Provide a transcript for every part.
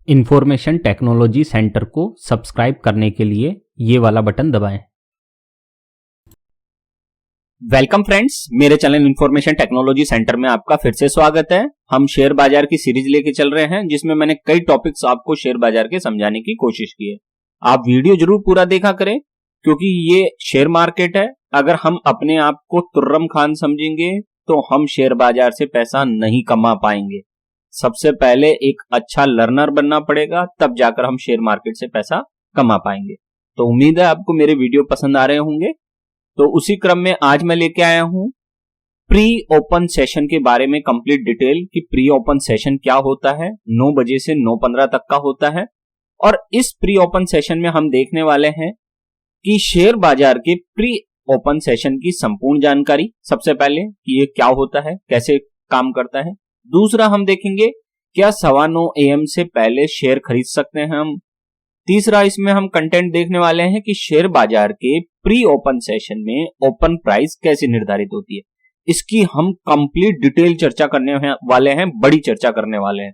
Information technology centre को subscribe करने के लिए ये वाला बटन दबाएं। वेलकम फ्रेंड्स, मेरे चैनल इंफॉर्मेशन टेक्नोलॉजी सेंटर में आपका फिर से स्वागत है। हम शेयर बाजार की सीरीज लेके चल रहे हैं जिसमें मैंने कई टॉपिक्स आपको शेयर बाजार के समझाने की कोशिश की है। आप वीडियो जरूर पूरा देखा करें क्योंकि ये शेयर मार्केट है। अगर हम अपने आप को तुर्रम खान समझेंगे तो हम शेयर बाजार से पैसा नहीं कमा पाएंगे। सबसे पहले एक अच्छा लर्नर बनना पड़ेगा, तब जाकर हम शेयर मार्केट से पैसा कमा पाएंगे। तो उम्मीद है आपको मेरे वीडियो पसंद आ रहे होंगे। तो उसी क्रम में आज मैं लेके आया हूं प्री ओपन सेशन के बारे में कंप्लीट डिटेल कि प्री ओपन सेशन क्या होता है। 9 बजे से 9:15 तक का होता है और इस प्री ओपन सेशन में हम देखने वाले हैं कि शेयर बाजार के प्री ओपन सेशन की संपूर्ण जानकारी। सबसे पहले कि ये क्या होता है, कैसे काम करता है। दूसरा हम देखेंगे क्या 9:15 AM से पहले शेयर खरीद सकते हैं हम। तीसरा इसमें हम कंटेंट देखने वाले हैं कि शेयर बाजार के प्री ओपन सेशन में ओपन प्राइस कैसे निर्धारित होती है। इसकी हम कंप्लीट डिटेल चर्चा करने वाले हैं, बड़ी चर्चा करने वाले हैं।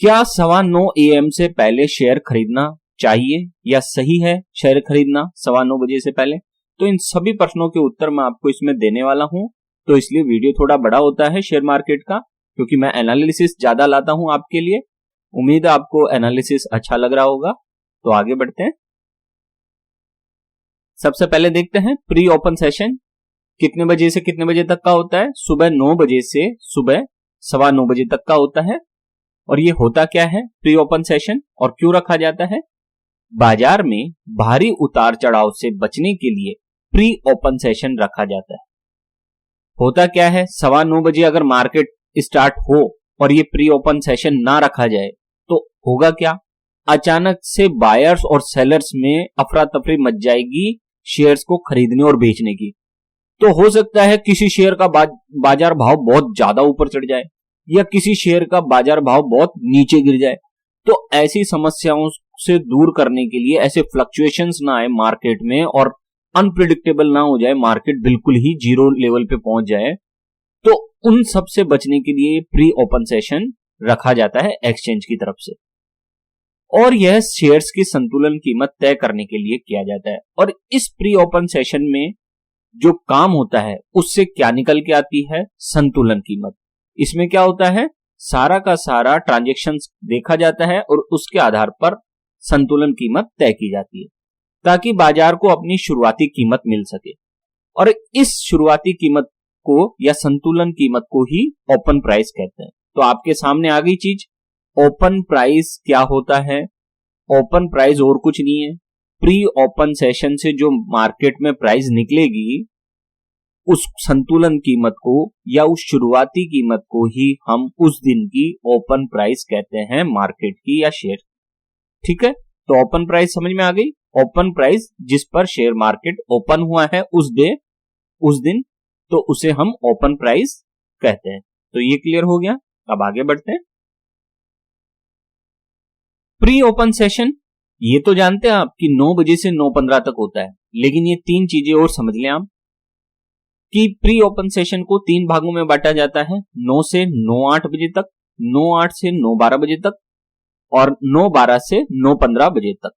क्या 9:15 AM से पहले शेयर खरीदना चाहिए या सही है शेयर खरीदना 9:15 बजे से पहले? तो इन सभी प्रश्नों के उत्तर मैं आपको इसमें देने वाला हूं। तो इसलिए वीडियो थोड़ा बड़ा होता है शेयर मार्केट का, क्योंकि मैं एनालिसिस ज्यादा लाता हूं आपके लिए। उम्मीद है आपको एनालिसिस अच्छा लग रहा होगा। तो आगे बढ़ते हैं। सबसे पहले देखते हैं प्री ओपन सेशन कितने बजे से कितने बजे तक का होता है। सुबह 9 बजे से सुबह 9:15 बजे तक का होता है। और ये होता क्या है प्री ओपन सेशन और क्यों रखा जाता है? बाजार में भारी उतार चढ़ाव से बचने के लिए प्री ओपन सेशन रखा जाता है। होता क्या है, 9:15 बजे अगर मार्केट स्टार्ट हो और ये प्री ओपन सेशन ना रखा जाए तो होगा क्या? अचानक से बायर्स और सेलर्स में अफरा तफरी मच जाएगी शेयर्स को खरीदने और बेचने की। तो हो सकता है किसी शेयर का बाजार भाव बहुत ज्यादा ऊपर चढ़ जाए या किसी शेयर का बाजार भाव बहुत नीचे गिर जाए। तो ऐसी समस्याओं से दूर करने के लिए, ऐसे फ्लक्चुएशंस ना आए मार्केट में और अनप्रिडिक्टेबल ना हो जाए, मार्केट बिल्कुल ही जीरो लेवल पे पहुंच जाए, तो उन सब से बचने के लिए प्री ओपन सेशन रखा जाता है एक्सचेंज की तरफ से। और यह शेयर्स की संतुलन कीमत तय करने के लिए किया जाता है। और इस प्री ओपन सेशन में जो काम होता है उससे क्या निकल के आती है? संतुलन कीमत। इसमें क्या होता है, सारा का सारा ट्रांजैक्शंस देखा जाता है और उसके आधार पर संतुलन कीमत तय की जाती है ताकि बाजार को अपनी शुरुआती कीमत मिल सके। और इस शुरुआती कीमत को या संतुलन कीमत को ही ओपन प्राइस कहते हैं। तो आपके सामने आ गई चीज, ओपन प्राइस क्या होता है। ओपन प्राइस और कुछ नहीं है, प्री ओपन सेशन से जो मार्केट में प्राइस निकलेगी उस संतुलन कीमत को या उस शुरुआती कीमत को ही हम उस दिन की ओपन प्राइस कहते हैं, मार्केट की या शेयर। ठीक है, तो ओपन प्राइस समझ में आ गई। ओपन प्राइस जिस पर शेयर मार्केट ओपन हुआ है उस दिन, तो उसे हम ओपन प्राइस कहते हैं। तो ये क्लियर हो गया। अब आगे बढ़ते हैं। प्री ओपन सेशन ये तो जानते हैं आप कि 9 बजे से 9:15 तक होता है, लेकिन ये 3 चीजें और समझ लें आप कि प्री ओपन सेशन को 3 भागों में बांटा जाता है। 9 से 9:08 बजे तक, 9:08 से 9:12 बजे तक और 9:12 से 9:15 बजे तक।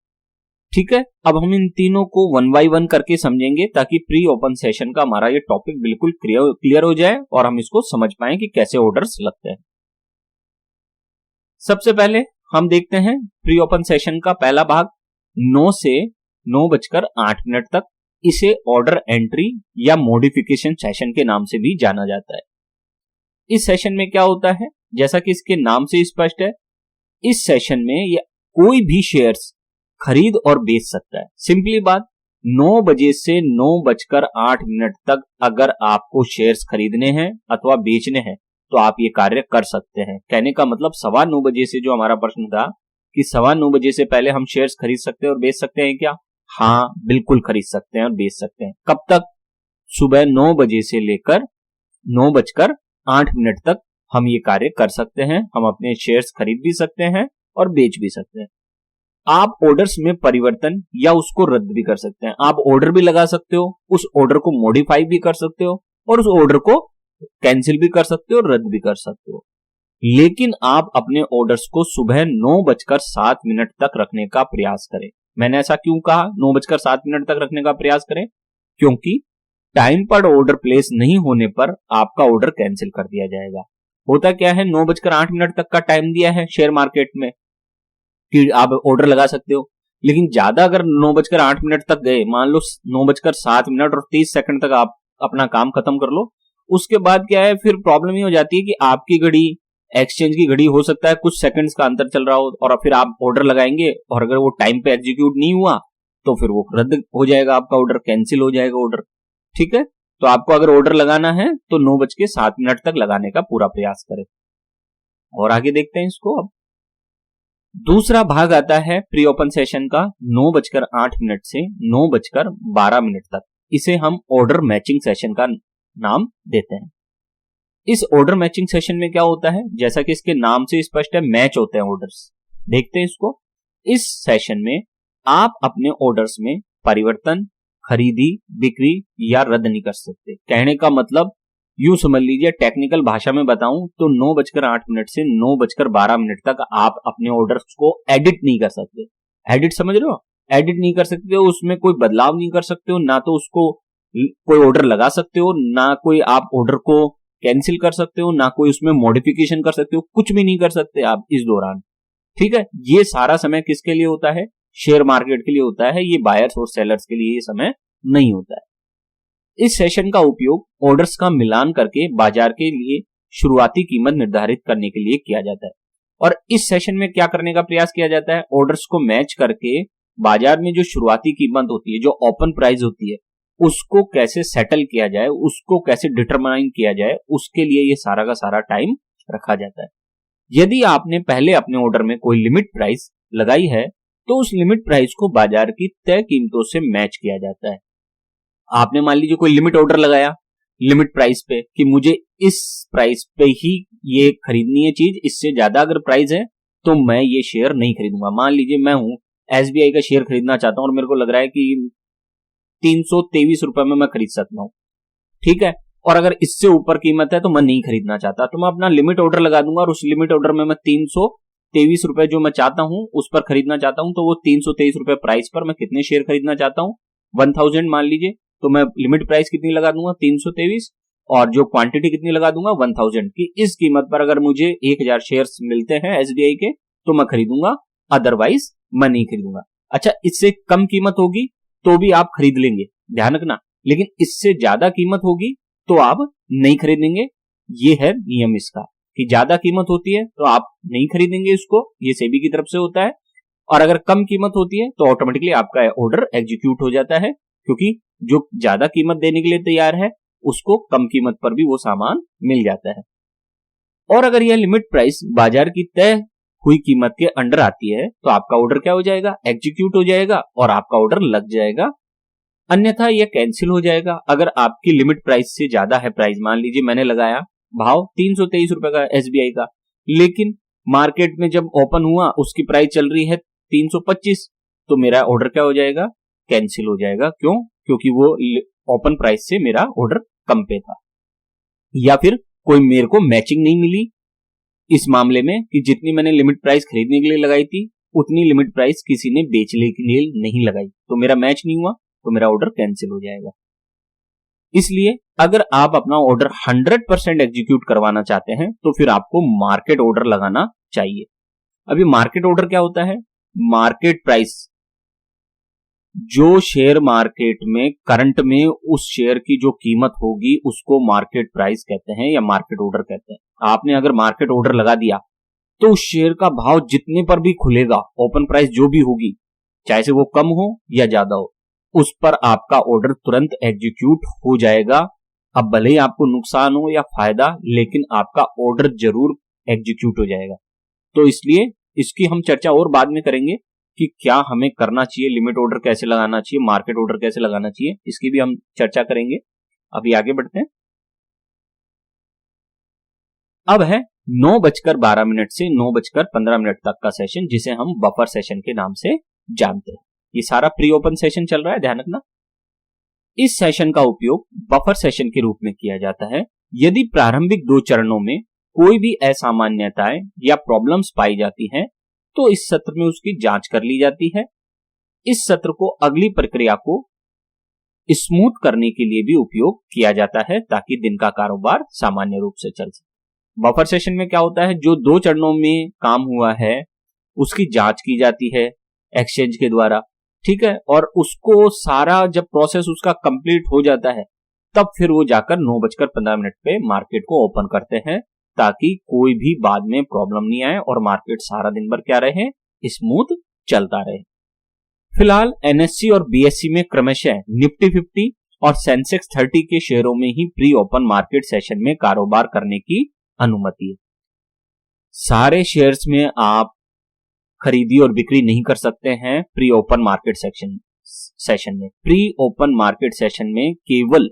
ठीक है, अब हम इन तीनों को 1 by 1 करके समझेंगे ताकि प्री ओपन सेशन का हमारा ये टॉपिक बिल्कुल क्लियर हो जाए और हम इसको समझ पाए कि कैसे ऑर्डर्स लगते हैं। सबसे पहले हम देखते हैं प्री ओपन सेशन का पहला भाग 9 से 9:08 तक। इसे ऑर्डर एंट्री या मॉडिफिकेशन सेशन के नाम से भी जाना जाता है। इस सेशन में क्या होता है, जैसा कि इसके नाम से स्पष्ट है, इस सेशन में ये कोई भी शेयर्स खरीद और बेच सकता है। सिंपली बात, 9 बजे से 9:08 तक अगर आपको शेयर्स खरीदने हैं अथवा बेचने हैं तो आप ये कार्य कर सकते हैं। कहने का मतलब 9:15 बजे से जो हमारा प्रश्न था कि 9:15 बजे से पहले हम शेयर्स खरीद सकते हैं और बेच सकते हैं क्या? हाँ, बिल्कुल खरीद सकते हैं और बेच सकते हैं। कब तक? सुबह 9 बजे से लेकर 9:08 तक हम ये कार्य कर सकते हैं। हम अपने शेयर्स खरीद भी सकते हैं और बेच भी सकते हैं। आप ऑर्डर्स में परिवर्तन या उसको रद्द भी कर सकते हैं। आप ऑर्डर भी लगा सकते हो, उस ऑर्डर को मॉडिफाई भी कर सकते हो और उस ऑर्डर को कैंसिल भी कर सकते हो और रद्द भी कर सकते हो। लेकिन आप अपने ऑर्डर्स को सुबह 9:07 तक रखने का प्रयास करें। मैंने ऐसा क्यों कहा 9:07 तक रखने का प्रयास करें? क्योंकि टाइम पर ऑर्डर प्लेस नहीं होने पर आपका ऑर्डर कैंसिल कर दिया जाएगा। होता क्या है, 9:08 तक का टाइम दिया है शेयर मार्केट में कि आप ऑर्डर लगा सकते हो, लेकिन ज्यादा अगर 9:08 तक गए, मान लो 9:07 और 30 सेकंड तक आप अपना काम खत्म कर लो, उसके बाद क्या है, फिर प्रॉब्लम ये हो जाती है कि आपकी घड़ी एक्सचेंज की घड़ी हो सकता है कुछ सेकंड्स का अंतर चल रहा हो, और फिर आप ऑर्डर लगाएंगे और अगर वो टाइम पे एग्जीक्यूट नहीं हुआ तो फिर वो रद्द हो जाएगा, आपका ऑर्डर कैंसिल हो जाएगा ऑर्डर। ठीक है, तो आपको अगर ऑर्डर लगाना है तो 9:07 तक लगाने का पूरा प्रयास करें। और आगे देखते हैं इसको। अब दूसरा भाग आता है प्री ओपन सेशन का 9:08 से 9:12 तक। इसे हम ऑर्डर मैचिंग सेशन का नाम देते हैं। इस ऑर्डर मैचिंग सेशन में क्या होता है, जैसा कि इसके नाम से स्पष्ट है, मैच होते हैं ऑर्डर्स। देखते हैं इसको। इस सेशन में आप अपने ऑर्डर्स में परिवर्तन, खरीदी, बिक्री या रद्द नहीं कर सकते। कहने का मतलब यूं समझ लीजिए, टेक्निकल भाषा में बताऊं तो 9:08 से 9:12 तक आप अपने ऑर्डर्स को एडिट नहीं कर सकते। एडिट समझ रहे हो? एडिट नहीं कर सकते हो, उसमें कोई बदलाव नहीं कर सकते हो, ना तो उसको कोई ऑर्डर लगा सकते हो, ना कोई आप ऑर्डर को कैंसिल कर सकते हो, ना कोई उसमें मॉडिफिकेशन कर सकते हो, कुछ भी नहीं कर सकते आप इस दौरान। ठीक है, ये सारा समय किसके लिए होता है? शेयर मार्केट के लिए होता है। ये बायर्स और सेलर्स के लिए ये समय नहीं होता है। इस सेशन का उपयोग ऑर्डर्स का मिलान करके बाजार के लिए शुरुआती कीमत निर्धारित करने के लिए किया जाता है। और इस सेशन में क्या करने का प्रयास किया जाता है? ऑर्डर्स को मैच करके बाजार में जो शुरुआती कीमत होती है, जो ओपन प्राइस होती है, उसको कैसे सेटल किया जाए, उसको कैसे डिटरमाइन किया जाए, उसके लिए ये सारा का सारा टाइम रखा जाता है। यदि आपने पहले अपने ऑर्डर में कोई लिमिट प्राइस लगाई है तो उस लिमिट प्राइस को बाजार की तय कीमतों से मैच किया जाता है। आपने मान लीजिए कोई लिमिट ऑर्डर लगाया लिमिट प्राइस पे कि मुझे इस प्राइस पे ही ये खरीदनी है चीज, इससे ज्यादा अगर प्राइस है तो मैं ये शेयर नहीं खरीदूंगा। मान लीजिए मैं हूं एसबीआई का शेयर खरीदना चाहता हूं और मेरे को लग रहा है कि 323 रुपए में मैं खरीद सकता हूं। ठीक है, और अगर इससे ऊपर कीमत है तो मैं नहीं खरीदना चाहता, तो मैं अपना लिमिट ऑर्डर लगा दूंगा और उस लिमिट ऑर्डर में मैं 323 रुपए जो मैं चाहता हूं उस पर खरीदना चाहता हूं, तो वो 323 रुपए प्राइस पर मैं कितने शेयर खरीदना चाहता हूं, 1000 मान लीजिए, तो मैं लिमिट प्राइस कितनी लगा दूंगा 323, और जो क्वांटिटी कितनी लगा दूंगा 1000 की। इस कीमत पर अगर मुझे 1000 शेयर्स मिलते हैं एसबीआई के तो मैं खरीदूंगा, अदरवाइज मैं नहीं खरीदूंगा। अच्छा, इससे कम कीमत होगी तो भी आप खरीद लेंगे, ध्यान रखना, लेकिन इससे ज्यादा कीमत होगी तो आप नहीं खरीदेंगे। ये है नियम इसका कि ज्यादा कीमत होती है तो आप नहीं खरीदेंगे इसको, ये सेबी की तरफ से होता है। और अगर कम कीमत होती है तो ऑटोमेटिकली आपका ऑर्डर एग्जीक्यूट हो जाता है, क्योंकि जो ज्यादा कीमत देने के लिए तैयार है उसको कम कीमत पर भी वो सामान मिल जाता है। और अगर यह लिमिट प्राइस बाजार की तय हुई कीमत के अंडर आती है तो आपका ऑर्डर क्या हो जाएगा? एग्जीक्यूट हो जाएगा और आपका ऑर्डर लग जाएगा, अन्यथा यह कैंसिल हो जाएगा। अगर आपकी लिमिट प्राइस से ज्यादा है प्राइस, मान लीजिए मैंने लगाया भाव 323 रुपए का एसबीआई का, लेकिन मार्केट में जब ओपन हुआ उसकी प्राइस चल रही है 325, तो मेरा ऑर्डर क्या हो जाएगा? कैंसिल हो जाएगा। क्यों? क्योंकि वो ओपन प्राइस से मेरा ऑर्डर कम पे था, या फिर कोई मेरे को मैचिंग नहीं मिली इस मामले में कि जितनी मैंने लिमिट प्राइस खरीदने के लिए लगाई थी उतनी लिमिट प्राइस किसी ने बेचने के लिए नहीं लगाई, तो मेरा मैच नहीं हुआ, तो मेरा ऑर्डर कैंसिल हो जाएगा। इसलिए अगर आप अपना ऑर्डर 100% एग्जीक्यूट करवाना चाहते हैं तो फिर आपको मार्केट ऑर्डर लगाना चाहिए। अभी मार्केट ऑर्डर क्या होता है? मार्केट प्राइस, जो शेयर मार्केट में करंट में उस शेयर की जो कीमत होगी उसको मार्केट प्राइस कहते हैं या मार्केट ऑर्डर कहते हैं। आपने अगर मार्केट ऑर्डर लगा दिया तो उस शेयर का भाव जितने पर भी खुलेगा, ओपन प्राइस जो भी होगी, चाहे से वो कम हो या ज्यादा हो, उस पर आपका ऑर्डर तुरंत एग्जीक्यूट हो जाएगा। अब भले ही आपको नुकसान हो या फायदा, लेकिन आपका ऑर्डर जरूर एग्जीक्यूट हो जाएगा। तो इसलिए इसकी हम चर्चा और बाद में करेंगे कि क्या हमें करना चाहिए, लिमिट ऑर्डर कैसे लगाना चाहिए, मार्केट ऑर्डर कैसे लगाना चाहिए, इसकी भी हम चर्चा करेंगे। अभी आगे बढ़ते हैं। अब है 9:12 से 9:15 तक का सेशन, जिसे हम बफर सेशन के नाम से जानते हैं। ये सारा प्री ओपन सेशन चल रहा है, ध्यान रखना। इस सेशन का उपयोग बफर सेशन के रूप में किया जाता है यदि प्रारंभिक 2 चरणों में कोई भी असामान्यताएं या प्रॉब्लम्स पाई जाती हैं तो इस सत्र में उसकी जांच कर ली जाती है। इस सत्र को अगली प्रक्रिया को स्मूथ करने के लिए भी उपयोग किया जाता है ताकि दिन का कारोबार सामान्य रूप से चल सके। बफर सेशन में क्या होता है, जो 2 चरणों में काम हुआ है उसकी जांच की जाती है एक्सचेंज के द्वारा, ठीक है, और उसको सारा जब प्रोसेस उसका कंप्लीट हो जाता है तब फिर वो जाकर 9:15 पे मार्केट को ओपन करते हैं ताकि कोई भी बाद में प्रॉब्लम नहीं आए और मार्केट सारा दिन भर क्या रहे, स्मूथ चलता रहे। फिलहाल एनएससी और बीएससी में क्रमशः निफ्टी 50 और सेंसेक्स 30 के शेयरों में ही प्री ओपन मार्केट सेशन में कारोबार करने की अनुमति है। सारे शेयर्स में आप खरीदी और बिक्री नहीं कर सकते हैं प्री ओपन मार्केट सेशन में। प्री ओपन मार्केट सेशन में केवल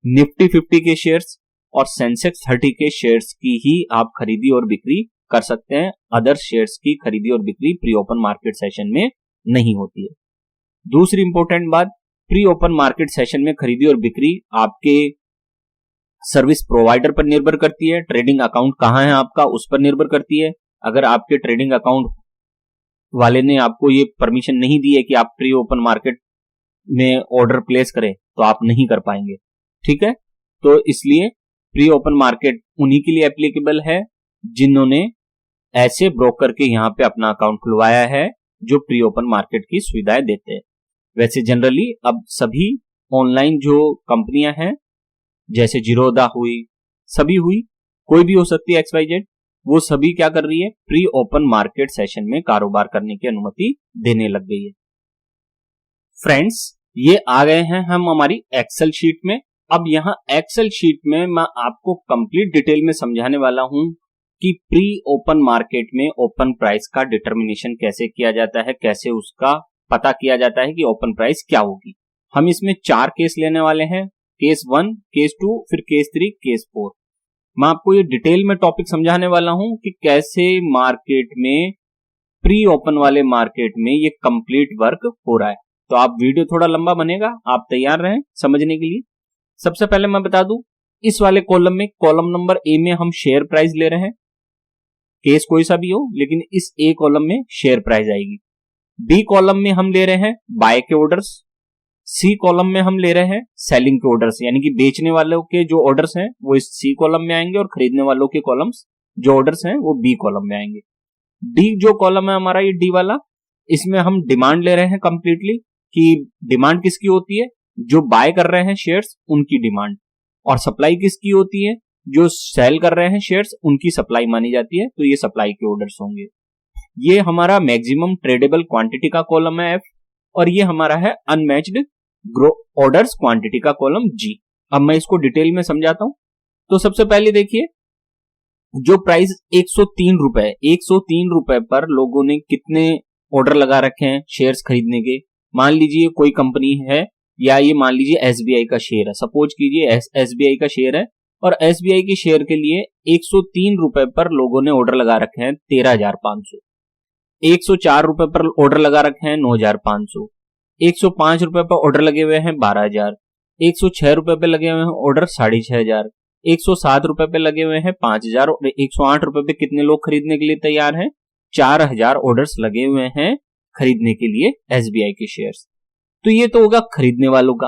निफ्टी 50 के शेयर्स और सेंसेक्स 30 के शेयर्स की ही आप खरीदी और बिक्री कर सकते हैं। अदर शेयर्स की खरीदी और बिक्री प्री ओपन मार्केट सेशन में नहीं होती है। दूसरी इंपॉर्टेंट बात, प्री ओपन मार्केट सेशन में खरीदी और बिक्री आपके सर्विस प्रोवाइडर पर निर्भर करती है। ट्रेडिंग अकाउंट कहां है आपका उस पर निर्भर करती है। अगर आपके ट्रेडिंग अकाउंट वाले ने आपको ये परमिशन नहीं दी है कि आप प्री ओपन मार्केट में ऑर्डर प्लेस करें तो आप नहीं कर पाएंगे, ठीक है। तो इसलिए प्री ओपन मार्केट उन्हीं के लिए एप्लीकेबल है जिन्होंने ऐसे ब्रोकर के यहां पे अपना अकाउंट खुलवाया है जो प्री ओपन मार्केट की सुविधाएं देते हैं। वैसे जनरली अब सभी ऑनलाइन जो कंपनियां हैं जैसे जीरोधा हुई, सभी हुई, कोई भी हो सकती है XYZ, वो सभी क्या कर रही है, प्री ओपन मार्केट सेशन में कारोबार करने की अनुमति देने लग गई है। फ्रेंड्स, ये आ गए हैं हम हमारी एक्सेल शीट में। अब यहां एक्सेल शीट में मैं आपको कंप्लीट डिटेल में समझाने वाला हूं कि प्री ओपन मार्केट में ओपन प्राइस का डिटर्मिनेशन कैसे किया जाता है, कैसे उसका पता किया जाता है कि ओपन प्राइस क्या होगी। हम इसमें 4 केस लेने वाले हैं, केस 1, केस 2, फिर केस 3, केस 4। मैं आपको ये डिटेल में टॉपिक समझाने वाला हूं कि कैसे मार्केट में प्री ओपन वाले मार्केट में ये कंप्लीट वर्क हो रहा है। तो आप वीडियो थोड़ा लंबा बनेगा, आप तैयार रहें समझने के लिए। सबसे पहले मैं बता दूं, इस वाले कॉलम में कॉलम नंबर ए में हम शेयर प्राइस ले रहे हैं, केस कोई सा भी हो लेकिन इस ए कॉलम में शेयर प्राइस आएगी। बी कॉलम में हम ले रहे हैं बाय के ऑर्डर्स, सी कॉलम में हम ले रहे हैं सेलिंग के ऑर्डर्स, यानी कि बेचने वालों के जो ऑर्डर्स हैं वो इस सी कॉलम में आएंगे और खरीदने वालों के कॉलम्स जो ऑर्डर्स हैं वो बी कॉलम में आएंगे। डी जो कॉलम है हमारा, ये डी वाला, इसमें हम डिमांड ले रहे हैं कंप्लीटली कि डिमांड किसकी होती है, जो बाय कर रहे हैं शेयर्स उनकी डिमांड, और सप्लाई किसकी होती है, जो सेल कर रहे हैं शेयर्स उनकी सप्लाई मानी जाती है, तो ये सप्लाई के ऑर्डर्स होंगे। ये हमारा मैक्सिमम ट्रेडेबल क्वांटिटी का कॉलम है एफ, और ये हमारा है अनमैच्ड ऑर्डर्स क्वांटिटी का कॉलम जी। अब मैं इसको डिटेल में समझाता हूं। तो सबसे पहले देखिए, जो प्राइस 103 रुपए, 103 रुपए पर लोगों ने कितने ऑर्डर लगा रखे हैं शेयर्स खरीदने के। मान लीजिए कोई कंपनी है, या ये मान लीजिए एसबीआई का शेयर है, सपोज कीजिए एसबीआई का शेयर है और एसबीआई के शेयर के लिए 103 रुपए पर लोगों ने ऑर्डर लगा रखे हैं 13,500, 104 रुपए पर ऑर्डर लगा रखे हैं 9,500, 105 रुपए पर ऑर्डर लगे हुए हैं 12,000, 106 रुपए पे लगे हुए हैं ऑर्डर 6,500, 107 रुपए पे लगे हुए हैं 5,000 और 108 रुपए पे कितने लोग खरीदने के लिए तैयार हैं, 4,000 ऑर्डर्स लगे हुए हैं खरीदने के लिए एसबीआई के शेयर्स। तो ये तो होगा खरीदने वालों का।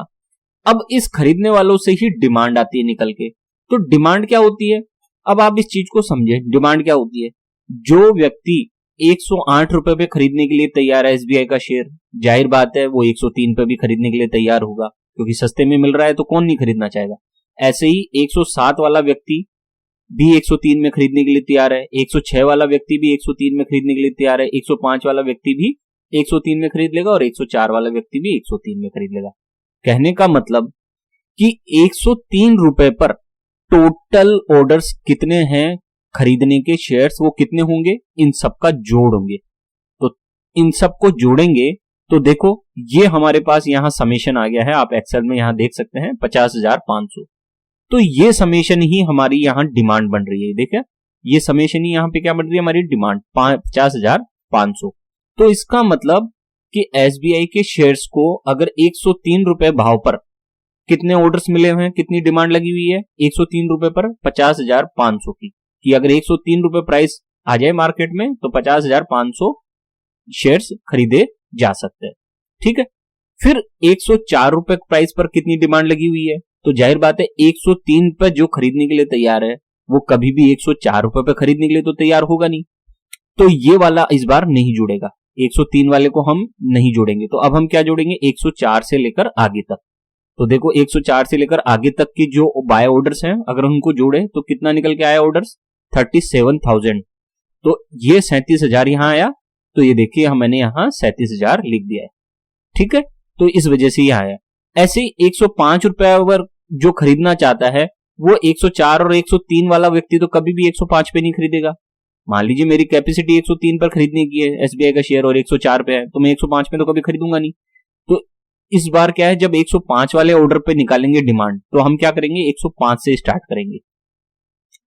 अब इस खरीदने वालों से ही डिमांड आती है निकल के। तो डिमांड क्या होती है, अब आप इस चीज को समझे, डिमांड क्या होती है। जो व्यक्ति 108 रुपए पे खरीदने के लिए तैयार है एसबीआई का शेयर, जाहिर बात है वो 103 पे भी खरीदने के लिए तैयार होगा, क्योंकि सस्ते में मिल रहा है तो कौन नहीं खरीदना चाहेगा। ऐसे ही 107 वाला व्यक्ति भी 103 में खरीदने के लिए तैयार है, 106 वाला व्यक्ति भी 103 में खरीदने के लिए तैयार है, 105 वाला व्यक्ति भी 103 में खरीद लेगा और 104 वाला व्यक्ति भी 103 में खरीद लेगा। कहने का मतलब कि 103 रुपए पर टोटल ऑर्डर्स कितने हैं खरीदने के शेयर्स, वो कितने होंगे, इन सबका जोड़ होंगे। तो इन सबको जोड़ेंगे तो देखो ये हमारे पास यहां समेशन आ गया है, आप एक्सेल में यहां देख सकते हैं 50,500। तो ये समेशन ही हमारी यहां डिमांड बन रही है। देखिए ये समेशन ही यहां पे क्या बन रही है, हमारी डिमांड 50,500। तो इसका मतलब कि एसबीआई के शेयर्स को अगर 103 रुपए भाव पर कितने ऑर्डर्स मिले हुए हैं, कितनी डिमांड लगी हुई है 103 रुपए पर 50,500 की, कि अगर 103 रुपए प्राइस आ जाए मार्केट में तो 50,500 शेयर्स खरीदे जा सकते हैं। ठीक है, फिर 104 रुपए प्राइस पर कितनी डिमांड लगी हुई है, तो जाहिर बात है 103 पे जो खरीदने के लिए तैयार है वो कभी भी 104 रुपए पे खरीदने के लिए तो तैयार होगा नहीं, तो ये वाला इस बार नहीं जुड़ेगा, 103 वाले को हम नहीं जोड़ेंगे। तो अब हम क्या जोड़ेंगे, 104 से लेकर आगे तक। तो देखो 104 से लेकर आगे तक की जो बाय ऑर्डर्स हैं अगर उनको जोड़े तो कितना निकल के आया ऑर्डर्स, 37,000। तो ये 37,000 यहां आया, तो ये देखिए मैंने यहां 37,000 लिख दिया है। ठीक है, तो इस वजह से ये आया। ऐसे ही 105 रुपए पर जो खरीदना चाहता है वो 104 और 103 वाला व्यक्ति तो कभी भी 105 पे नहीं खरीदेगा। मान लीजिए मेरी कैपेसिटी 103 पर खरीदने की है एसबीआई का शेयर और 104 पे है, तो मैं 105 में तो कभी खरीदूंगा नहीं। तो इस बार क्या है, जब 105 वाले ऑर्डर पे निकालेंगे डिमांड तो हम क्या करेंगे, 105 से स्टार्ट करेंगे।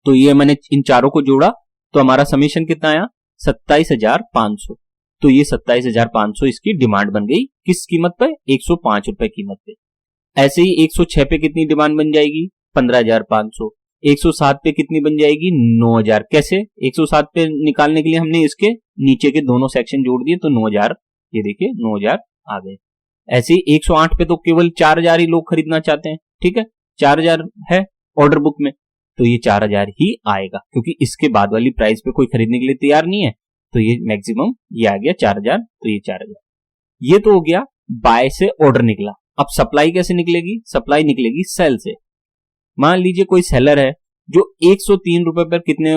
तो ये मैंने इन चारों को जोड़ा तो हमारा समीशन कितना आया, 27,500। तो ये 27,500 इसकी डिमांड बन गई, किस कीमत पे, 105 रुपए कीमत पे। ऐसे ही 106 पे कितनी डिमांड बन जाएगी, 15,500। 107 पे कितनी बन जाएगी, 9,000। कैसे, 107 पे निकालने के लिए हमने इसके नीचे के दोनों सेक्शन जोड़ दिए तो 9,000, ये देखिए 9,000 आ गए। ऐसे ही 108 पे तो केवल 4,000 ही लोग खरीदना चाहते हैं। ठीक है, 4,000 है ऑर्डर बुक में, तो ये 4,000 ही आएगा क्योंकि इसके बाद वाली प्राइस पे कोई खरीदने के लिए तैयार नहीं है, तो ये मैक्सिमम ये आ गया 4,000, तो ये 4,000। ये तो हो गया बाय से ऑर्डर निकला। अब सप्लाई कैसे निकलेगी, सप्लाई निकलेगी सेल से। मान लीजिए कोई सेलर है जो 103 रुपए पर कितने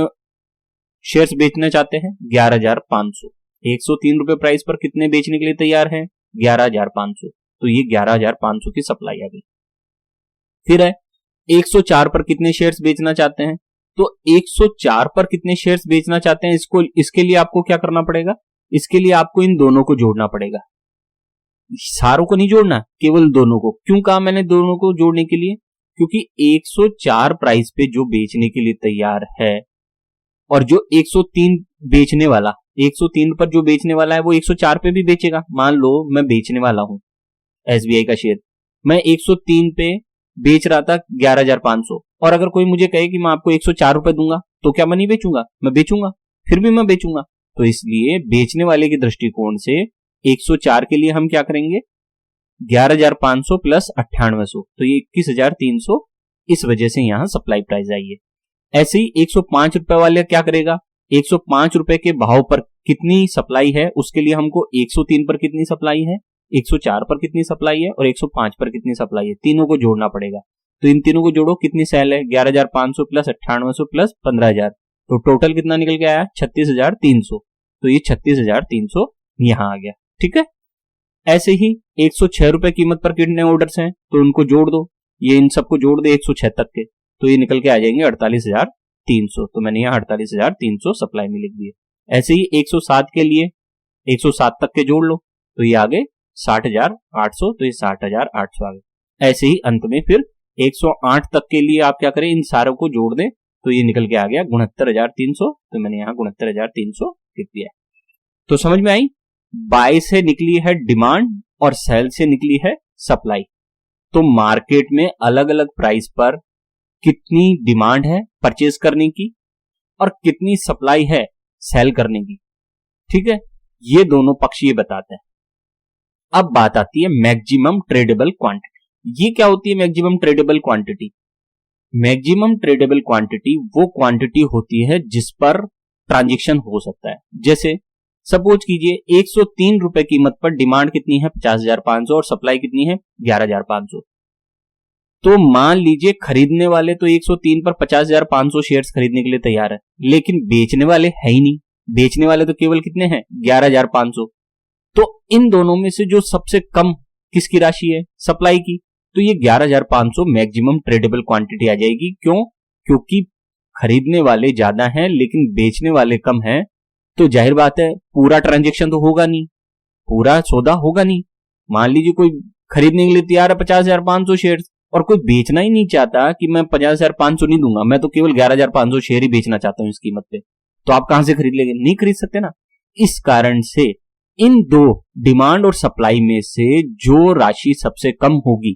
शेयर्स बेचना चाहते हैं, 11,500। 103 रुपए प्राइस पर कितने बेचने के लिए तैयार है, 11,500। तो ये 11,500 की सप्लाई आ गई। फिर है 104 पर कितने शेयर्स बेचना चाहते हैं, तो 104 पर कितने शेयर्स बेचना चाहते हैं, इसके लिए आपको क्या करना पड़ेगा, इसके लिए आपको इन दोनों को जोड़ना पड़ेगा। सारों को नहीं जोड़ना, केवल दोनों को। क्यों कहा मैंने दोनों को जोड़ने के लिए, क्योंकि 104 प्राइस पे जो बेचने के लिए तैयार है और जो 103 बेचने वाला, 103 पर जो बेचने वाला है वो 104 पे भी बेचेगा। मान लो मैं बेचने वाला हूं एसबीआई का शेयर, मैं 103 पे बेच रहा था 11,500, और अगर कोई मुझे कहे कि मैं आपको 104 रुपए दूंगा तो क्या मैं नहीं बेचूंगा, मैं बेचूंगा, फिर भी मैं बेचूंगा। तो इसलिए बेचने वाले के दृष्टिकोण से 104 के लिए हम क्या करेंगे, 11,500 प्लस 9800, तो ये 21,300, इस वजह से यहां सप्लाई प्राइस आई है। ऐसे ही 105 रुपए वाले क्या करेगा, 105 रुपए के भाव पर कितनी सप्लाई है उसके लिए हमको 103 पर कितनी सप्लाई है, 104 पर कितनी सप्लाई है और 105 पर कितनी सप्लाई है, तीनों को जोड़ना पड़ेगा। तो इन तीनों को जोड़ो, कितनी सेल है, 11,500 प्लस 9800 प्लस 15,000, तो टोटल कितना निकल के आया, 36,300। तो ये 36,300 यहां आ गया। ठीक है, ऐसे ही 106 रुपए कीमत पर कितने ऑर्डर्स हैं तो उनको जोड़ दो, ये इन सबको जोड़ दो 106 तक के, तो ये निकल के आ जाएंगे 48,300। तो मैंने यहाँ 48,300 सप्लाई में लिख दिए। ऐसे ही 107 के लिए 107 तक के जोड़ लो, तो ये आ गए 60,800, तो ये 60,800 आ गए। ऐसे ही अंत में फिर 108 तक के लिए आप क्या करें, इन सारों को जोड़ दें, तो ये निकल के आ गया 69,300, तो मैंने यहाँ 69,300 लिख दिया। तो समझ में आई, बाय से निकली है डिमांड और सेल से निकली है सप्लाई। तो मार्केट में अलग अलग प्राइस पर कितनी डिमांड है परचेज करने की और कितनी सप्लाई है सेल करने की। ठीक है, ये दोनों पक्ष ये बताते हैं। अब बात आती है मैक्सिमम ट्रेडेबल क्वांटिटी। ये क्या होती है maximum tradable quantity? Maximum tradable quantity वो क्वांटिटी होती है जिस पर ट्रांजैक्शन हो सकता है। जैसे सपोज कीजिए 103 रुपए कीमत पर डिमांड कितनी है, 50,500, और सप्लाई कितनी है, 11,500। तो मान लीजिए खरीदने वाले तो 103 पर 50,500 शेयर्स खरीदने के लिए तैयार है, लेकिन बेचने वाले है ही नहीं। बेचने वाले तो केवल कितने हैं, 11,500। तो इन दोनों में से जो सबसे कम किसकी राशि है, सप्लाई की, तो ये 11,500 मैक्सिमम ट्रेडेबल क्वांटिटी आ जाएगी। क्यों? क्योंकि खरीदने वाले ज्यादा हैं लेकिन बेचने वाले कम हैं, तो जाहिर बात है पूरा ट्रांजैक्शन तो होगा नहीं, पूरा सौदा होगा नहीं। मान लीजिए कोई खरीदने के लिए तैयार है 50,500 शेयर और कोई बेचना ही नहीं चाहता कि मैं 50,500 नहीं दूंगा, मैं तो केवल 11,500 शेयर ही बेचना चाहता हूं इस कीमत पे, तो आप कहां से खरीद लेंगे, नहीं खरीद सकते ना। इस कारण से इन दो डिमांड और सप्लाई में से जो राशि सबसे कम होगी,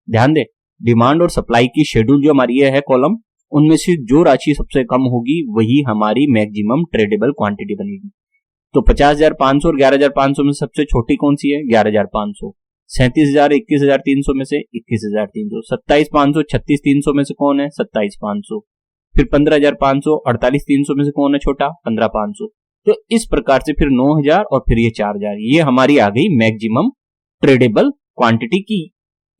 ध्यान दे डिमांड और सप्लाई की शेड्यूल जो हमारी है कॉलम, उनमें से जो राशि सबसे कम होगी वही हमारी मैक्सिमम ट्रेडेबल क्वांटिटी बनेगी। तो 50,500 और 11,500 में सबसे छोटी कौन सी है? 11,500। 37,000 21,300 में से 21,300। 27,500 36,300 में से कौन है? 27,500। फिर 15,500 48,300 में से कौन है छोटा? 15,500। तो इस प्रकार से फिर 9,000 और फिर ये 4,000, ये हमारी आ गई मैक्सिमम ट्रेडेबल क्वांटिटी की।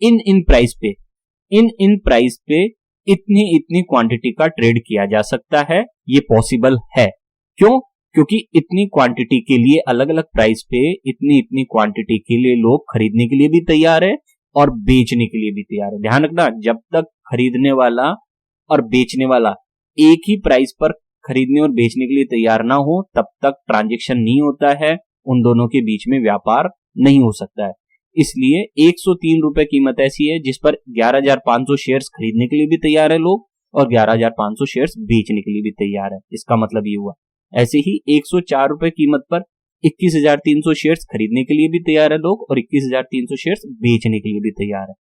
इन प्राइस पे इतनी क्वांटिटी का ट्रेड किया जा सकता है, ये पॉसिबल है। क्यों? क्योंकि इतनी क्वांटिटी के लिए अलग अलग प्राइस पे इतनी क्वांटिटी के लिए लोग खरीदने के लिए भी तैयार है और बेचने के लिए भी तैयार है। ध्यान रखना, जब तक खरीदने वाला और बेचने वाला एक ही प्राइस पर खरीदने और बेचने के लिए तैयार ना हो तब तक ट्रांजैक्शन नहीं होता है, उन दोनों के बीच में व्यापार नहीं हो सकता है। इसलिए 103 रुपए कीमत ऐसी है जिस पर 11,500 शेयर्स खरीदने के लिए भी तैयार है लोग और 11,500 शेयर्स बेचने के लिए भी तैयार है। इसका मतलब ये हुआ। ऐसे ही 104 रुपए कीमत पर 21,300 शेयर्स खरीदने के लिए भी तैयार है लोग और 21,300 शेयर्स बेचने के लिए भी तैयार है।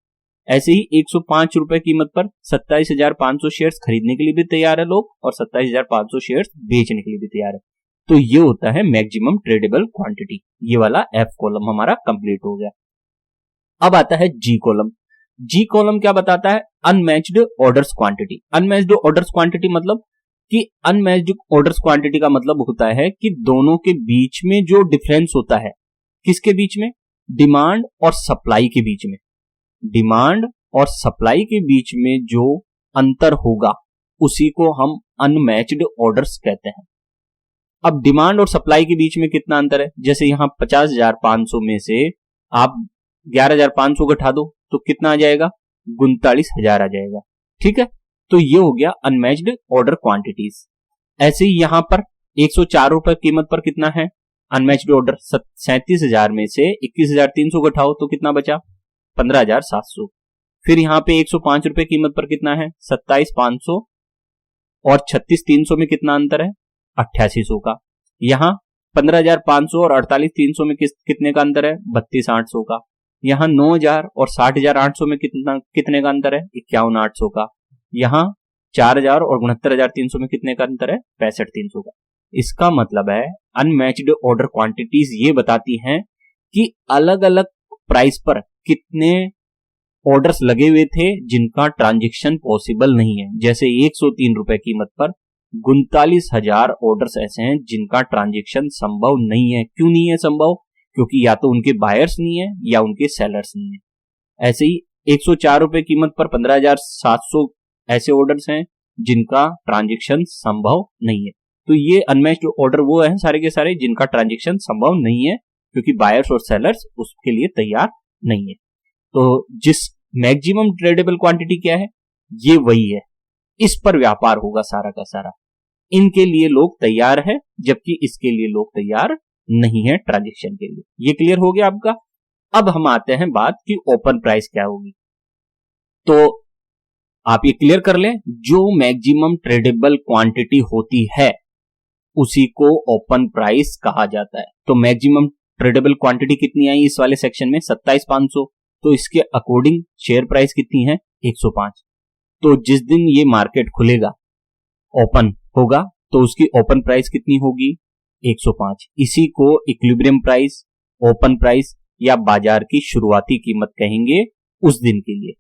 ऐसे ही 105 रुपए कीमत पर 27,500 शेयर्स खरीदने के लिए भी तैयार है लोग और 27,500 शेयर्स बेचने के लिए भी तैयार है। तो ये होता है मैक्सिमम ट्रेडेबल क्वांटिटी। ये वाला एफ कॉलम हमारा कंप्लीट हो गया। अब आता है जी कॉलम। जी कॉलम क्या बताता है? Unmatched orders quantity. Unmatched orders quantity मतलब कि अनमैच्ड ऑर्डर्स क्वांटिटी का मतलब होता है कि दोनों के बीच में जो डिफरेंस होता है, किसके बीच में? डिमांड और सप्लाई के बीच में। डिमांड और सप्लाई के बीच में जो अंतर होगा उसी को हम अनमैच्ड ऑर्डर्स कहते हैं। अब डिमांड और सप्लाई के बीच में कितना अंतर है? जैसे यहां 50,500 में से आप 11,500 घटा दो तो कितना आ जाएगा? 39,000 आ जाएगा। ठीक है, तो ये हो गया अनमैच्ड ऑर्डर क्वांटिटीज। ऐसे ही यहां पर 104 रुपए कीमत पर कितना है अनमैच्ड ऑर्डर? 37,000 में से 21,300 घटाओ तो कितना बचा? 15,700। फिर यहां पे 105 रुपए कीमत पर कितना है? 27,500 और 36,300 में कितना अंतर है? 8800 का। यहां 15,500 और 48,300 में कितने का अंतर है? 32,800 का। यहां 9,000 और 60,800 में कितने का अंतर है? 51,800 का। यहां 4,000 और 69,300 में कितने का अंतर है? 65,300 का। इसका मतलब है अनमैच्ड ऑर्डर क्वांटिटीज ये बताती हैं कि अलग अलग प्राइस पर कितने ऑर्डर्स लगे हुए थे जिनका ट्रांजैक्शन पॉसिबल नहीं है। जैसे 103 रुपए कीमत पर 39,000 ऑर्डर्स ऐसे हैं जिनका ट्रांजैक्शन संभव नहीं है। क्यों नहीं है संभव? क्योंकि या तो उनके बायर्स नहीं है या उनके सेलर्स नहीं है। ऐसे ही 104 रुपए कीमत पर 15,700 ऐसे ऑर्डर्स हैं जिनका ट्रांजैक्शन संभव नहीं है। तो ये अनमैच्ड ऑर्डर वो है सारे के सारे जिनका ट्रांजैक्शन संभव नहीं है क्योंकि बायर्स और सेलर्स उसके लिए तैयार नहीं है। तो जिस मैक्सिमम ट्रेडेबल क्वांटिटी क्या है, ये वही है, इस पर व्यापार होगा सारा का सारा। इनके लिए लोग तैयार है जबकि इसके लिए लोग तैयार नहीं है ट्रांजैक्शन के लिए। ये क्लियर हो गया आपका। अब हम आते हैं बात कि ओपन प्राइस क्या होगी। तो आप ये क्लियर कर लें, जो मैक्सिमम ट्रेडेबल क्वांटिटी होती है उसी को ओपन प्राइस कहा जाता है। तो मैक्सिमम ट्रेडेबल क्वांटिटी कितनी आई इस वाले सेक्शन में? 27,500। तो इसके अकॉर्डिंग शेयर प्राइस कितनी है? 105। तो जिस दिन ये मार्केट खुलेगा, ओपन होगा, तो उसकी ओपन प्राइस कितनी होगी? 105। इसी को इक्विलिब्रियम प्राइस, ओपन प्राइस या बाजार की शुरुआती कीमत कहेंगे उस दिन के लिए।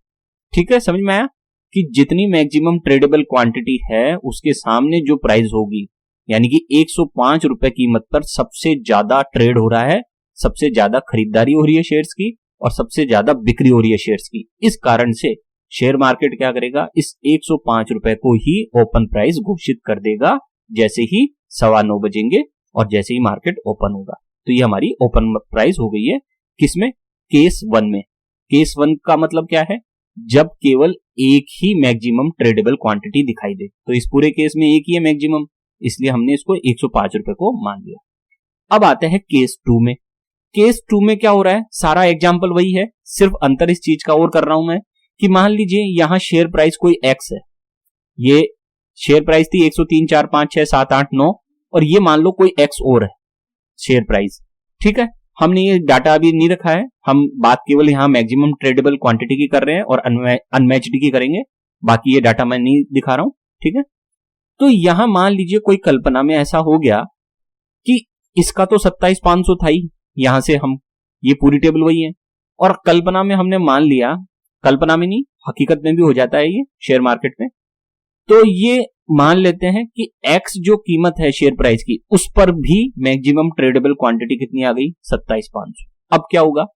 ठीक है, समझ में आया कि जितनी मैक्सिमम ट्रेडेबल क्वांटिटी है उसके सामने जो प्राइस होगी, यानी कि 105 रुपए कीमत पर सबसे ज्यादा ट्रेड हो रहा है, सबसे ज्यादा खरीदारी हो रही है शेयर्स की और सबसे ज्यादा बिक्री हो रही है शेयर्स की। इस कारण से शेयर मार्केट क्या करेगा? इस 105 रुपए को ही ओपन प्राइस घोषित कर देगा जैसे ही 9:15 बजेंगे और जैसे ही मार्केट ओपन होगा। तो ये हमारी ओपन प्राइस हो गई है। किसमें? केस 1 में। केस 1 का मतलब क्या है? जब केवल एक ही मैक्सिमम ट्रेडेबल क्वांटिटी दिखाई दे। तो इस पूरे केस में एक ही है मैक्सिमम, इसलिए हमने इसको 105 रुपए को मान लिया। अब आते हैं केस 2 में। केस 2 में क्या हो रहा है? सारा एग्जाम्पल वही है, सिर्फ अंतर इस चीज का और कर रहा हूं मैं कि मान लीजिए यहां शेयर प्राइस कोई एक्स है, ये शेयर प्राइस थी 103, 4, 5, 6, 7, 8, 9 और ये मान लो कोई एक्स और है शेयर प्राइस। ठीक है, हमने ये डाटा अभी नहीं रखा है, हम बात केवल यहां मैक्सिमम ट्रेडेबल क्वांटिटी की कर रहे हैं और अनमैच्ड की करेंगे। बाकी ये डाटा मैं नहीं दिखा रहा हूं। ठीक है। तो यहां मान लीजिए कोई कल्पना में ऐसा हो गया कि इसका तो 27,500 था ही, यहां से हम ये पूरी टेबल वही है, और कल्पना में हमने मान लिया, कल्पना में नहीं हकीकत में भी हो जाता है ये शेयर मार्केट में, तो ये मान लेते हैं कि एक्स जो कीमत है शेयर प्राइस की उस पर भी मैक्सिमम ट्रेडेबल क्वांटिटी कितनी आ गई, 27,500। अब क्या होगा,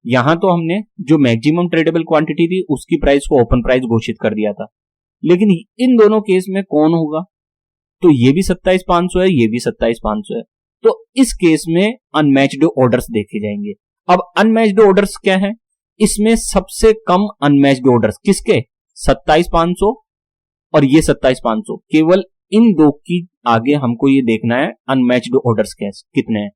यहां तो हमने जो मैक्सिमम ट्रेडेबल क्वांटिटी थी उसकी प्राइस को ओपन प्राइस घोषित कर दिया था, लेकिन इन दोनों केस में कौन होगा, तो ये भी 27,500 है, ये भी 27,500 है, तो इस केस में अनमैच्ड ऑर्डर्स देखे जाएंगे। अब अनमैच्ड ऑर्डर्स क्या है, इसमें सबसे कम अनमैच्ड ऑर्डर्स किसके, 27,500 और ये 27,500, केवल इन दो की आगे हमको ये देखना है अनमैच्ड ऑर्डर्स कितने हैं।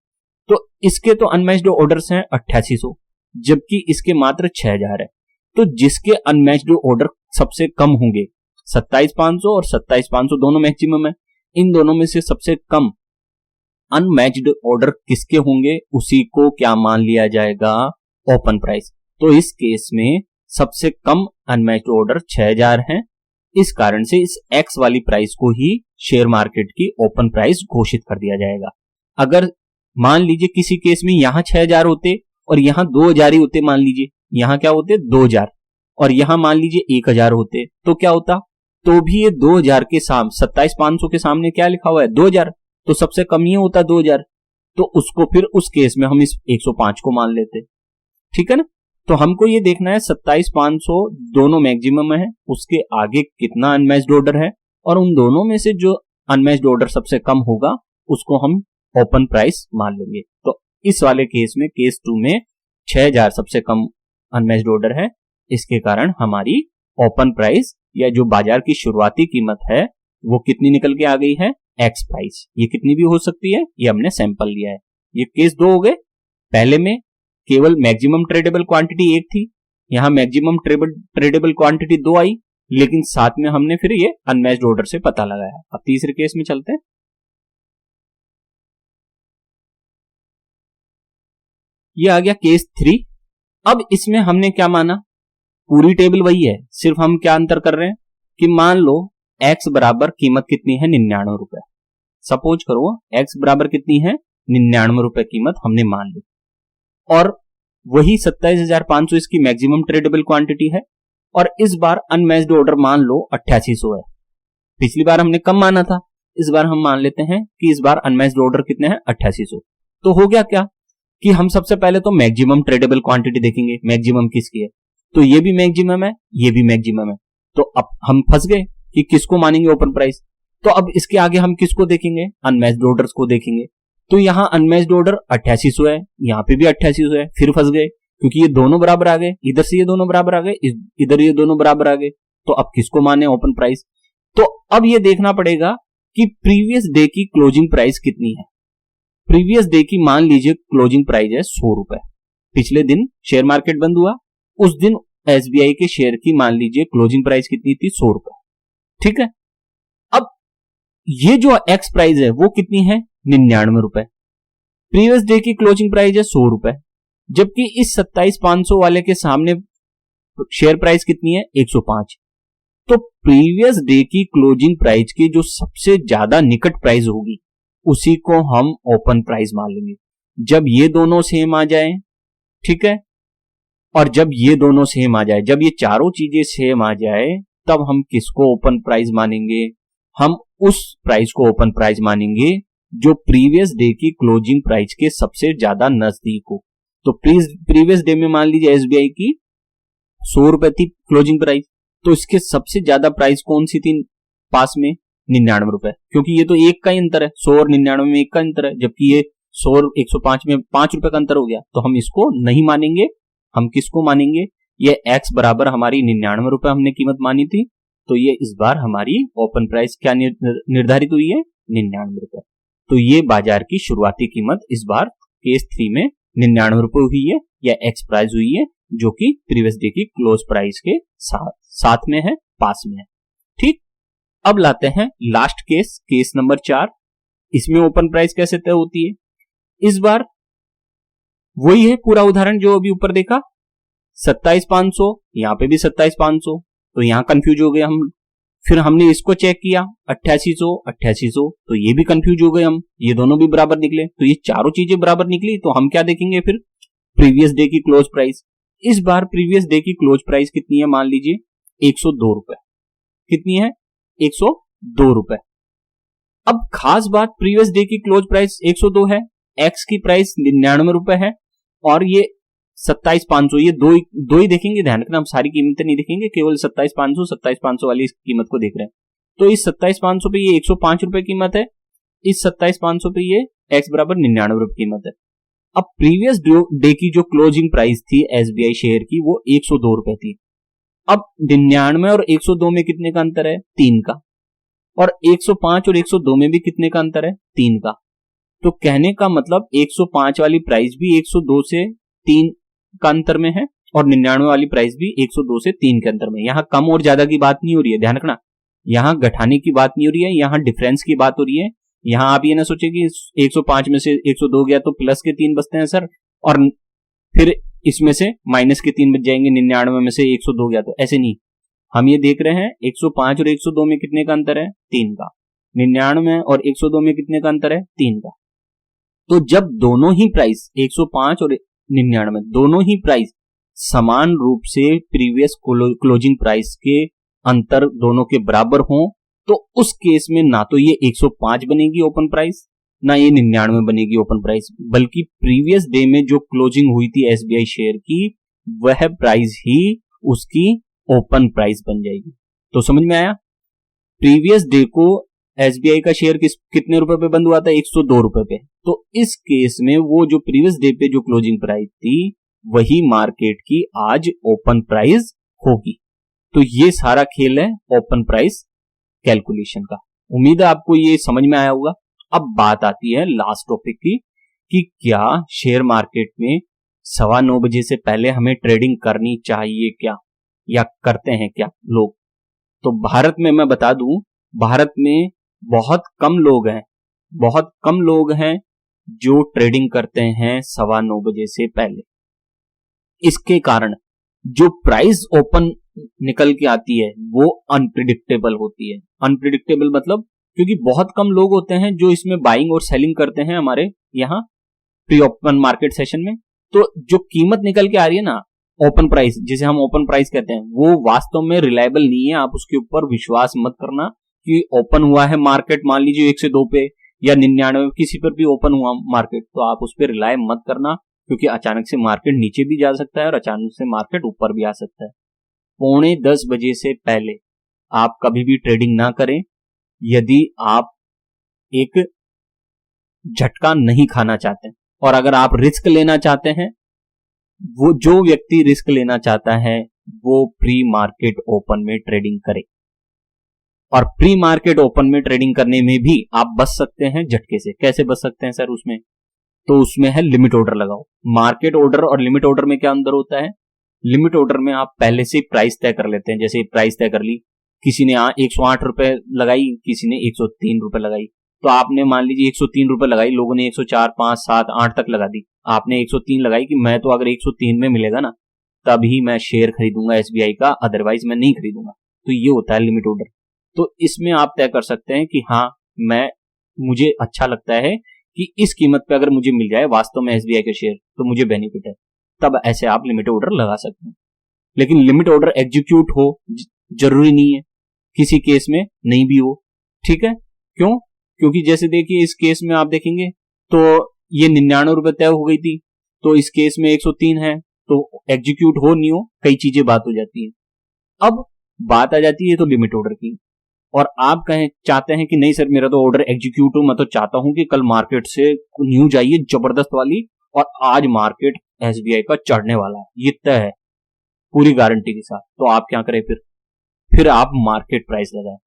तो इसके तो अनमैच्ड ऑर्डर्स हैं 8800, जबकि इसके मात्र 6000 है। तो जिसके अनमैच्ड ऑर्डर सबसे कम होंगे, 27,500 और 27,500 दोनों मैक्सिमम है, इन दोनों में से सबसे कम अनमैच्ड ऑर्डर किसके होंगे उसी को क्या मान लिया जाएगा, ओपन प्राइस। तो इस केस में सबसे कम अनमैच्ड ऑर्डर 6000 हैं, इस कारण से इस एक्स वाली प्राइस को ही शेयर मार्केट की ओपन प्राइस घोषित कर दिया जाएगा। अगर मान लीजिए किसी केस में यहां 6000 होते और यहां 2000 ही होते, मान लीजिए यहां क्या होते 2000 और यहां मान लीजिए 1000 होते, तो क्या होता, तो भी ये 2000 के सामने 27,500 के सामने क्या लिखा हुआ है 2000, तो सबसे कम ही होता 2000, तो उसको फिर उस केस में हम इस 105 को मान लेते, ठीक है ना। तो हमको ये देखना है 27,500 दोनों मैक्सिमम है, उसके आगे कितना अनमैच्ड ऑर्डर है, और उन दोनों में से जो अनमैच्ड ऑर्डर सबसे कम होगा उसको हम ओपन प्राइस मान लेंगे। तो इस वाले केस में, केस 2 में 6000 सबसे कम अनमैच्ड ऑर्डर है, इसके कारण हमारी ओपन प्राइस या जो बाजार की शुरुआती कीमत है वो कितनी निकल के आ गई है, एक्स प्राइस। ये कितनी भी हो सकती है, ये हमने सैंपल लिया है। ये केस 2 हो गए। पहले में केवल मैक्सिमम ट्रेडेबल क्वांटिटी 1 थी, यहां मैक्सिमम ट्रेडेबल क्वांटिटी 2 आई, लेकिन साथ में हमने फिर ये अनमैच्ड ऑर्डर से पता लगाया। अब तीसरे केस में चलते हैं। ये आ गया केस 3। अब इसमें हमने क्या माना, पूरी टेबल वही है, सिर्फ हम क्या अंतर कर रहे हैं कि मान लो x बराबर कीमत कितनी है 99 रुपए, सपोज करो x बराबर कितनी है 99 रुपए कीमत हमने मान ली, और वही 27,500 इसकी मैक्सिमम ट्रेडेबल क्वांटिटी है, और इस बार अनमैच्ड ऑर्डर मान लो 8800 है। पिछली बार हमने कम माना था, इस बार हम मान लेते हैं कि इस बार अनमैच्ड ऑर्डर कितने हैं 8800। तो हो गया क्या कि हम सबसे पहले तो मैक्सिमम ट्रेडेबल क्वांटिटी देखेंगे, मैक्सिमम किसकी है, तो ये भी मैक्सिमम है, ये भी मैक्सिमम है, तो अब हम फंस गए कि किसको मानेंगे ओपन प्राइस। तो अब इसके आगे हम किसको देखेंगे, अनमैच्ड ऑर्डर्स को देखेंगे। तो यहां अनमैच्ड ऑर्डर 8800 है, यहां पे भी 8800 है, फिर फंस गए क्योंकि ये दोनों बराबर आ गए, इधर से ये दोनों बराबर आ गए, इधर ये दोनों बराबर आ गए, तो अब किसको माने ओपन प्राइस। तो अब ये देखना पड़ेगा कि प्रीवियस डे की क्लोजिंग प्राइस कितनी है। प्रीवियस डे की मान लीजिए क्लोजिंग प्राइस है 100 रुपए, पिछले दिन शेयर मार्केट बंद हुआ, उस दिन एसबीआई के शेयर की मान लीजिए क्लोजिंग प्राइस कितनी थी 100 रुपए, ठीक है। अब ये जो एक्स प्राइस है वो कितनी है 99 रुपए, प्रीवियस डे की क्लोजिंग प्राइस है 100 रुपए, जबकि इस 27,500 वाले के सामने शेयर प्राइस कितनी है 105। तो प्रीवियस डे की क्लोजिंग प्राइस की जो सबसे ज्यादा निकट प्राइस होगी उसी को हम ओपन प्राइस मान लेंगे। जब ये दोनों सेम आ जाए, ठीक है, और जब ये दोनों सेम आ जाए, जब ये चारों चीजें सेम आ जाए, तब हम किसको ओपन प्राइस मानेंगे, हम उस प्राइस को ओपन प्राइस मानेंगे जो प्रीवियस डे की क्लोजिंग प्राइस के सबसे ज्यादा नजदीक हो। तो प्रीवियस डे में मान लीजिए एसबीआई की 100 रुपए थी क्लोजिंग प्राइस, तो इसके सबसे ज्यादा प्राइस कौन सी थी पास में 99 रुपए, क्योंकि ये तो एक का ही अंतर है, 100 और 99 में एक का अंतर है, जबकि ये 100 और 105 में 5 रुपए का अंतर हो गया, तो हम इसको नहीं मानेंगे। हम किसको मानेंगे, ये एक्स बराबर हमारी 99 रुपए हमने कीमत मानी थी, तो ये इस बार हमारी ओपन प्राइस क्या निर्धारित हुई है 99 रुपए। तो ये बाजार की शुरुआती कीमत इस बार केस 3 में 99 रुपए हुई है, या एक्स प्राइस हुई है, जो कि प्रीवियस डे की क्लोज प्राइस के साथ में है, पास में है, ठीक। अब लाते हैं लास्ट केस, केस नंबर 4। इसमें ओपन प्राइस कैसे तय होती है, इस बार वही है पूरा उदाहरण जो अभी ऊपर देखा, 27,500, यहां पे भी 27,500, तो यहां कंफ्यूज हो गए हम। फिर हमने इसको चेक किया 8800 तो ये भी कंफ्यूज हो गए हम, ये दोनों भी बराबर निकले। तो ये चारों चीजें बराबर निकली तो हम क्या देखेंगे फिर, प्रीवियस डे की क्लोज प्राइस। इस बार प्रीवियस डे की क्लोज प्राइस कितनी है, मान लीजिए 102 रुपए। कितनी है, 102 रुपए। अब खास बात, प्रीवियस डे की क्लोज प्राइस 102 है, एक्स की प्राइस 99 रुपए है और ये 27,500, ये दो ही देखेंगे, ध्यान रखना, हम सारी कीमतें नहीं देखेंगे, केवल 27,500 वाली कीमत को देख रहे हैं। तो इस 27,500 पे ये 105 रुपए कीमत है, इस 27,500 पे ये एक्स बराबर 99 रुपए कीमत है। अब प्रीवियस डे की जो क्लोजिंग प्राइस थी एसबीआई शेयर की वो 102 रुपए थी। अब 99 और 102 में कितने का अंतर है, 3 का। और 105 और 102 में भी कितने का अंतर है, 3 का। तो कहने का मतलब 105 वाली प्राइस भी 102 से 3 का अंतर में है और 99 वाली प्राइस भी 102 से 3 के अंतर में। यहां कम और ज्यादा की बात नहीं हो रही है, ध्यान रखना, यहां घटाने की बात नहीं हो रही है, यहां डिफरेंस की बात हो रही है। यहां आप ये ना सोचे कि 105 में से 102 गया तो प्लस के 3 बचते हैं सर, और फिर इसमें से माइनस के 3 बच जाएंगे, 99 में से 102 गया तो, ऐसे नहीं। हम ये देख रहे हैं 105 और 102 में कितने का अंतर है, 3 का। 99 और 102 में कितने का अंतर है, 3 का। तो जब दोनों ही प्राइस 105 और 99 दोनों ही प्राइस समान रूप से प्रीवियस क्लोजिंग प्राइस के अंतर दोनों के बराबर हो, तो उस केस में ना तो ये 105 बनेगी ओपन प्राइस, ना ये 99 बनेगी ओपन प्राइस, बल्कि प्रीवियस डे में जो क्लोजिंग हुई थी एसबीआई शेयर की वह प्राइस ही उसकी ओपन प्राइस बन जाएगी। तो समझ में आया, प्रीवियस डे को एसबीआई का शेयर कितने रुपए पे बंद हुआ था, 102 रुपए पे। तो इस केस में वो जो प्रीवियस डे पे जो क्लोजिंग प्राइस थी वही मार्केट की आज ओपन प्राइस होगी। तो ये सारा खेल है ओपन प्राइस कैलकुलेशन का। उम्मीद है आपको ये समझ में आया होगा। अब बात आती है लास्ट टॉपिक की कि क्या शेयर मार्केट में 9:15 बजे से पहले हमें ट्रेडिंग करनी चाहिए क्या, या करते हैं क्या लोग। तो भारत में मैं बता दूं, भारत में बहुत कम लोग हैं जो ट्रेडिंग करते हैं 9:15 बजे से पहले। इसके कारण जो प्राइस ओपन निकल के आती है वो अनप्रिडिक्टेबल होती है। अनप्रिडिक्टेबल मतलब क्योंकि बहुत कम लोग होते हैं जो इसमें बाइंग और सेलिंग करते हैं हमारे यहाँ प्री ओपन मार्केट सेशन में। तो जो कीमत निकल के आ रही है ना, ओपन प्राइस, जिसे हम ओपन प्राइस कहते हैं, वो वास्तव में रिलायबल नहीं है। आप उसके ऊपर विश्वास मत करना कि ओपन हुआ है मार्केट, मान लीजिए 1 से 2 पे या 99 किसी पर भी ओपन हुआ मार्केट, तो आप उस पर रिलाय मत करना, क्योंकि अचानक से मार्केट नीचे भी जा सकता है और अचानक से मार्केट ऊपर भी आ सकता है। 9:45 बजे से पहले आप कभी भी ट्रेडिंग ना करें यदि आप एक झटका नहीं खाना चाहते। और अगर आप रिस्क लेना चाहते हैं, वो जो व्यक्ति रिस्क लेना चाहता है वो प्री मार्केट ओपन में ट्रेडिंग करे। और प्री मार्केट ओपन में ट्रेडिंग करने में भी आप बच सकते हैं झटके से। कैसे बच सकते हैं सर उसमें, तो उसमें है लिमिट ऑर्डर लगाओ। मार्केट ऑर्डर और लिमिट ऑर्डर में क्या अंदर होता है, लिमिट ऑर्डर में आप पहले से प्राइस तय कर लेते हैं। जैसे प्राइस तय कर ली, किसी ने 108 रुपए लगाई, किसी ने 103 रुपए लगाई, तो आपने मान लीजिए 103 रुपए लगाई, लोगों ने 104, 5, 7, 8 तक लगा दी, आपने 103 लगाई कि मैं तो अगर 103 में मिलेगा ना तभी मैं शेयर खरीदूंगा एसबीआई का, अदरवाइज मैं नहीं खरीदूंगा। तो ये होता है लिमिट ऑर्डर। तो इसमें आप तय कर सकते हैं कि हाँ, मुझे अच्छा लगता है कि इस कीमत पे अगर मुझे मिल जाए वास्तव में एसबीआई के शेयर तो मुझे बेनिफिट है, तब ऐसे आप लिमिट ऑर्डर लगा सकते हैं। लेकिन लिमिट ऑर्डर एग्जीक्यूट हो जरूरी नहीं है, किसी केस में नहीं भी हो, ठीक है। क्यों, क्योंकि जैसे देखिए इस केस में आप देखेंगे तो ये 99 रुपए तय हो गई थी, तो इस केस में 103 है, तो एग्जीक्यूट हो नहीं हो कई चीजें बात हो जाती है। अब बात आ जाती है तो लिमिट ऑर्डर की, और आप चाहते हैं कि नहीं सर मेरा तो ऑर्डर एग्जीक्यूट हो, मैं तो चाहता हूं कि कल मार्केट से न्यूज आई है जबरदस्त वाली और आज मार्केट एसबीआई का चढ़ने वाला है, ये तय है पूरी गारंटी के साथ। तो आप क्या करें फिर आप मार्केट प्राइस लगाएं।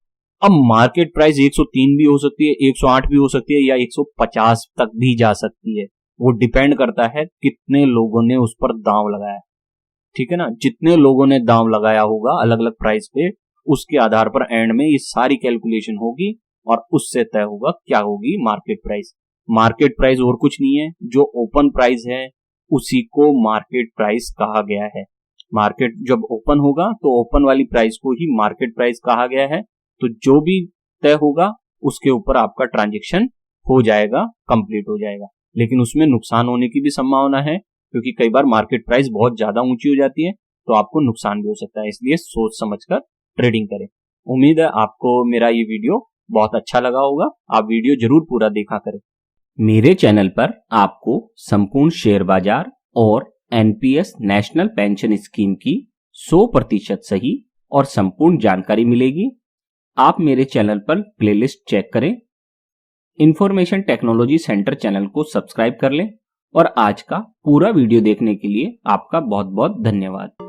अब मार्केट प्राइस 103 भी हो सकती है, 108 भी हो सकती है, या 150 तक भी जा सकती है। वो डिपेंड करता है कितने लोगों ने उस पर दांव लगाया है, ठीक है ना। जितने लोगों ने दांव लगाया होगा अलग अलग प्राइस पे, उसके आधार पर एंड में ये सारी कैलकुलेशन होगी और उससे तय होगा क्या होगी मार्केट प्राइस। मार्केट प्राइस और कुछ नहीं है, जो ओपन प्राइस है उसी को मार्केट प्राइस कहा गया है। मार्केट जब ओपन होगा तो ओपन वाली प्राइस को ही मार्केट प्राइस कहा गया है। तो जो भी तय होगा उसके ऊपर आपका ट्रांजेक्शन हो जाएगा, कंप्लीट हो जाएगा। लेकिन उसमें नुकसान होने की भी संभावना है, क्योंकि कई बार मार्केट प्राइस बहुत ज्यादा ऊंची हो जाती है तो आपको नुकसान भी हो सकता है। इसलिए सोच समझकर ट्रेडिंग करें। उम्मीद है आपको मेरा ये वीडियो बहुत अच्छा लगा होगा। आप वीडियो जरूर पूरा देखा करें। मेरे चैनल पर आपको संपूर्ण शेयर बाजार और एनपीएस नेशनल पेंशन स्कीम की 100% सही और संपूर्ण जानकारी मिलेगी। आप मेरे चैनल पर प्लेलिस्ट चेक करें, इंफॉर्मेशन टेक्नोलॉजी सेंटर चैनल को सब्सक्राइब कर लें और आज का पूरा वीडियो देखने के लिए आपका बहुत बहुत धन्यवाद।